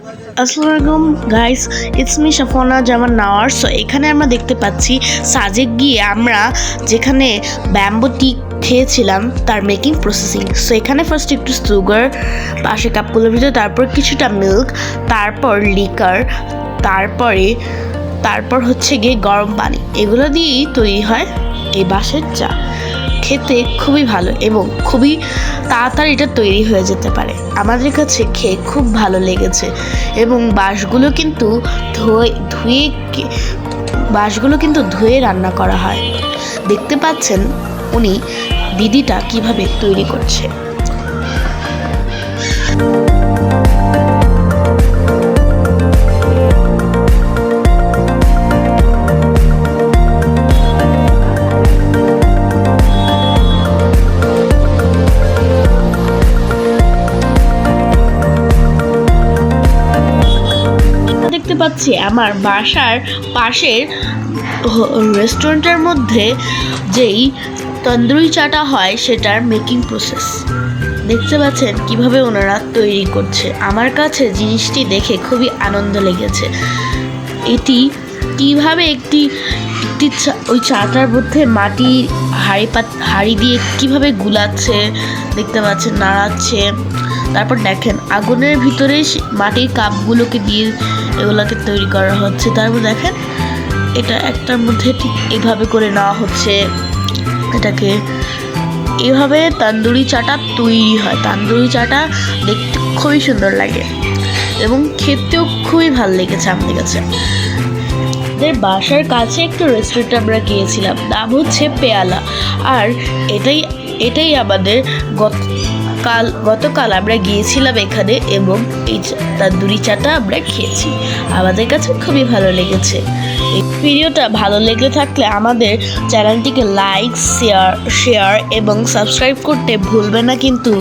আসসালামু আলাইকুম guys, it's me Shafna Zaman Nawar. So এখানে আমরা দেখতে পাচ্ছি সাজেক গিয়ে আমরা যেখানে ব্যাম্বো টি খেয়েছিলাম তার মেকিং প্রসেসিং। সো এখানে ফার্স্ট একটু সুগার পাশে কাপগুলোর ভিতরে, তারপর কিছুটা মিল্ক, তারপর লিকার, তারপর হচ্ছে গিয়ে গরম পানি, এগুলো দিয়েই তৈরি হয় এই বাঁশের চা। খেতে খুবই ভালো এবং খুবই তাড়াতাড়ি এটা তৈরি হয়ে যেতে পারে। আমাদের কাছে খেয়ে খুব ভালো লেগেছে এবং বাঁশগুলো কিন্তু ধুয়ে রান্না করা হয়। দেখতে পাচ্ছেন উনি দিদিটা কিভাবে তৈরি করছে। দেখতে পাচ্ছি আমার বাসার পাশের রেস্টুরেন্টের মধ্যে যেই তন্দুরি চাটা হয় সেটার মেকিং প্রসেস দেখতে পাচ্ছেন কিভাবে ওনারা তৈরি করছে। আমার কাছে জিনিসটি দেখে খুবই আনন্দ লেগেছে। এটি কিভাবে একটি ওই চাটার মধ্যে মাটির হাঁড়ি দিয়ে কিভাবে গুলাচ্ছে দেখতে পাচ্ছেন, নাড়াচ্ছে। তারপর দেখেন আগুনের ভিতরে মাটির কাপগুলোকে দিয়ে এগুলোকে তৈরি করা হচ্ছে। তারপর দেখেন এটা একটার মধ্যে ঠিক এইভাবে করে নেওয়া হচ্ছে। এটাকে এভাবে তন্দুরি চাটা তৈরি হয়। তন্দুরি চাটা দেখতে খুবই সুন্দর লাগে এবং খেতেও খুবই ভালো লেগেছে আমাদের কাছে। আমাদের বাসার কাছে একটু রেস্টুরেন্ট আমরা গিয়েছিলাম, নাম হচ্ছে পেয়ালা। আর এটাই আমাদের গতকাল আমরা গিয়েছিলাম এখানে এবং এই তন্দুরি চাটা আমরা খেয়েছি। আমাদের কাছে খুবই ভালো লেগেছে। এই ভিডিওটা ভালো লেগে থাকলে আমাদের চ্যানেলটিকে লাইক, শেয়ার এবং সাবস্ক্রাইব করতে ভুলবে না কিন্তু।